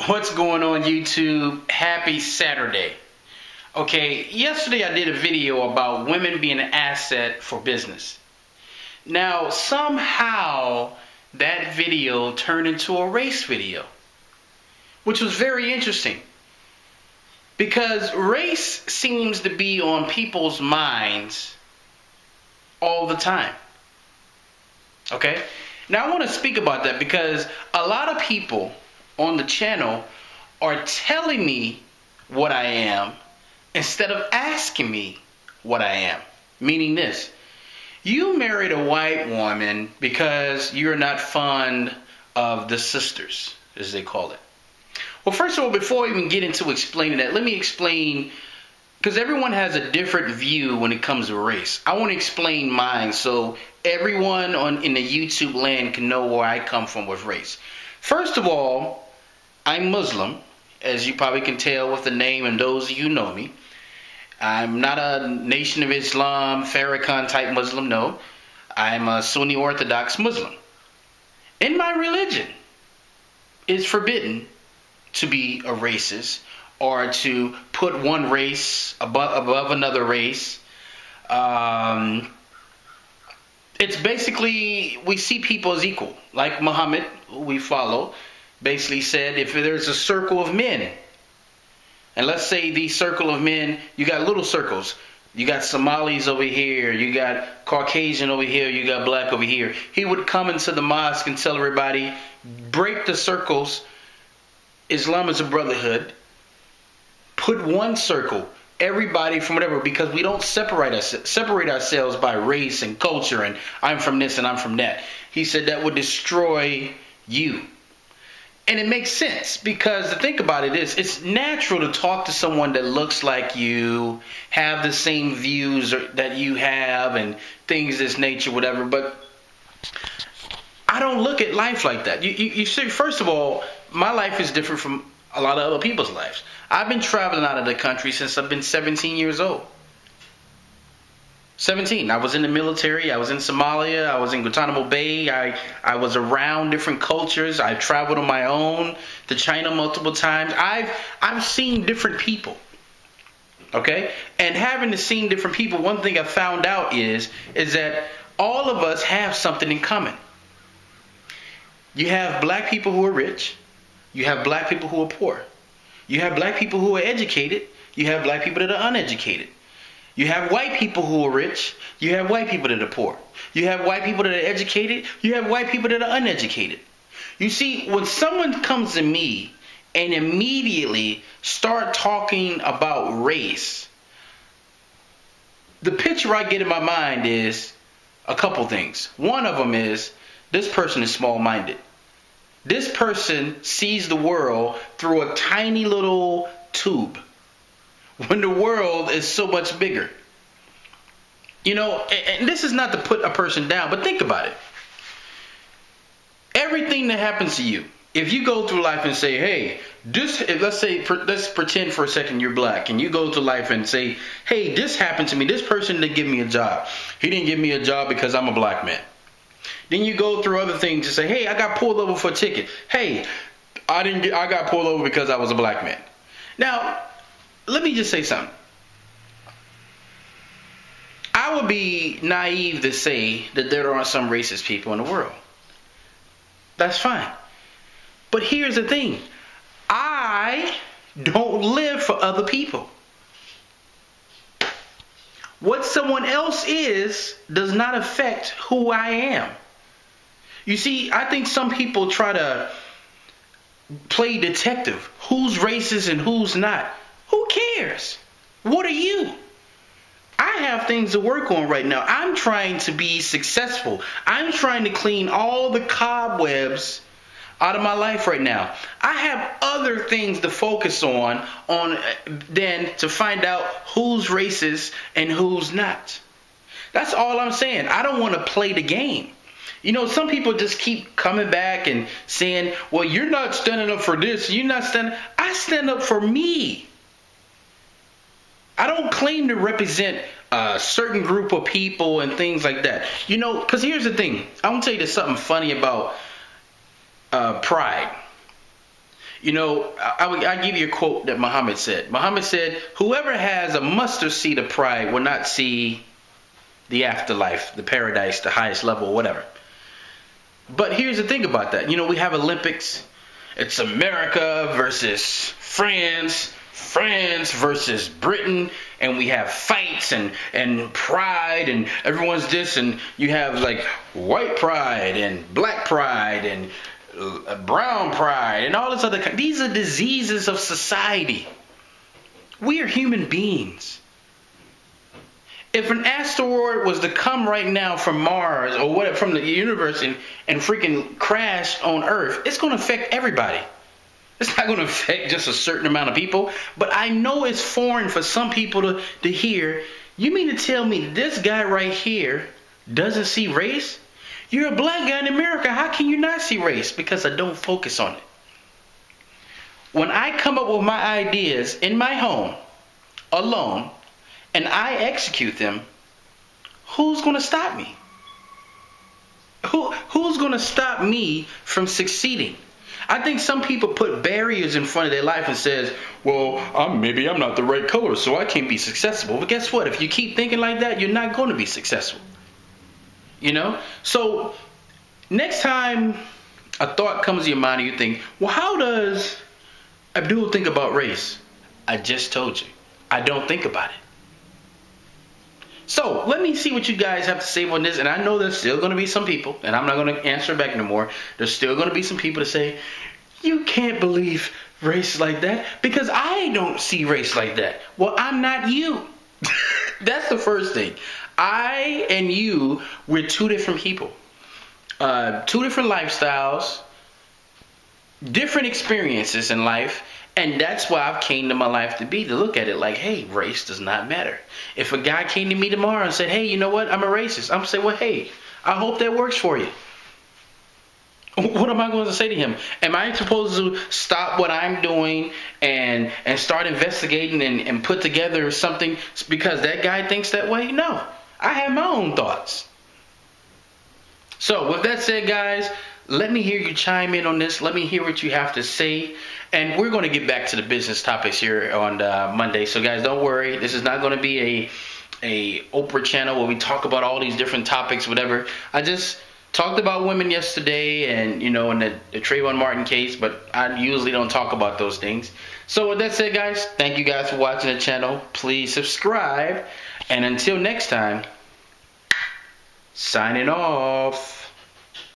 What's going on, YouTube? Happy Saturday. Okay, yesterday I did a video about women being an asset for business. Now, somehow that video turned into a race video, which was very interesting because race seems to be on people's minds all the time. Okay? Now I want to speak about that because a lot of people on the channel are telling me what I am instead of asking me what I am. Meaning this: you married a white woman because you're not fond of the sisters, as they call it. Well, first of all, before I even get into explaining that, let me explain, because everyone has a different view when it comes to race. I want to explain mine so everyone in the YouTube land can know where I come from with race. First of all, I'm Muslim, as you probably can tell with the name and those of you who know me. I'm not a Nation of Islam, Farrakhan type Muslim, no. I'm a Sunni Orthodox Muslim. In my religion, it's forbidden to be a racist or to put one race above another race. It's basically, we see people as equal. Like Muhammad, who we follow, basically said if there's a circle of men, and let's say the circle of men, you got little circles. You got Somalis over here, you got Caucasian over here, you got black over here. He would come into the mosque and tell everybody, break the circles. Islam is a brotherhood. Put one circle, everybody from whatever, because we don't separate ourselves by race and culture and I'm from this and I'm from that. He said that would destroy you. And it makes sense because the thing about it is it's natural to talk to someone that looks like you, have the same views that you have and things of this nature, whatever. But I don't look at life like that. You see, first of all, my life is different from a lot of other people's lives. I've been traveling out of the country since I've been 17 years old. 17. I was in the military. I was in Somalia. I was in Guantanamo Bay. I was around different cultures. I traveled on my own to China multiple times. I've seen different people. Okay? And having seen different people, one thing I found out is that all of us have something in common. You have black people who are rich. You have black people who are poor. You have black people who are educated. You have black people that are uneducated. You have white people who are rich. You have white people that are poor. You have white people that are educated. You have white people that are uneducated. You see, when someone comes to me and immediately start talking about race, the picture I get in my mind is a couple things. One of them is this person is small-minded. This person sees the world through a tiny little tube when the world is so much bigger. You know, and this is not to put a person down, but think about it. Everything that happens to you, if you go through life and say, hey, let's pretend for a second you're black, and you go through life and say, hey, this happened to me. This person didn't give me a job. He didn't give me a job because I'm a black man. Then you go through other things and say, hey, I got pulled over for a ticket. Hey, I got pulled over because I was a black man. Now, let me just say something. I would be naive to say that there aren't some racist people in the world. That's fine. But here's the thing. I don't live for other people. What someone else is does not affect who I am. You see, I think some people try to play detective. Who's racist and who's not? Who cares? What are you? I have things to work on right now. I'm trying to be successful. I'm trying to clean all the cobwebs out of my life right now. I have other things to focus on than to find out who's racist and who's not. That's all I'm saying. I don't want to play the game. You know, some people just keep coming back and saying, well, you're not standing up for this. You're not standing. I stand up for me. I don't claim to represent a certain group of people and things like that. You know, because here's the thing. I want to tell you there's something funny about pride. I give you a quote that Muhammad said. Muhammad said, whoever has a mustard seed of pride will not see the afterlife, the paradise, the highest level, whatever. But here's the thing about that. We have Olympics. It's America versus France, France versus Britain, and we have fights and pride, and everyone's this, and you have like white pride and black pride and brown pride and all this other. These are diseases of society. We are human beings. If an asteroid was to come right now from Mars or whatever, from the universe and freaking crash on Earth, it's going to affect everybody. It's not going to affect just a certain amount of people. But I know it's foreign for some people to hear. You mean to tell me this guy right here doesn't see race? You're a black guy in America. How can you not see race? Because I don't focus on it. When I come up with my ideas in my home, alone, and I execute them, who's going to stop me? Who's going to stop me from succeeding? I think some people put barriers in front of their life and says, well, maybe I'm not the right color, so I can't be successful. But guess what? If you keep thinking like that, you're not going to be successful. So next time a thought comes to your mind and you think, well, how does Abdul think about race? I just told you. I don't think about it. So let me see what you guys have to say on this. And I know there's still going to be some people, and I'm not going to answer back anymore. There's still going to be some people to say, you can't believe race like that because I don't see race like that. Well, I'm not you. That's the first thing. I and you, we're two different people. Two different lifestyles, different experiences in life. And that's why I've came to my life to look at it like, hey, race does not matter. If a guy came to me tomorrow and said, hey, you know what, I'm a racist, I'm going to say, well, hey, I hope that works for you. What am I going to say to him? Am I supposed to stop what I'm doing and start investigating and put together something because that guy thinks that way? No, I have my own thoughts. So with that said, guys, let me hear you chime in on this. Let me hear what you have to say. And we're going to get back to the business topics here on Monday. So, guys, don't worry. This is not going to be a Oprah channel where we talk about all these different topics, whatever. I just talked about women yesterday and, in the Trayvon Martin case, but I usually don't talk about those things. So, with that said, guys, thank you guys for watching the channel. Please subscribe. And until next time, signing off.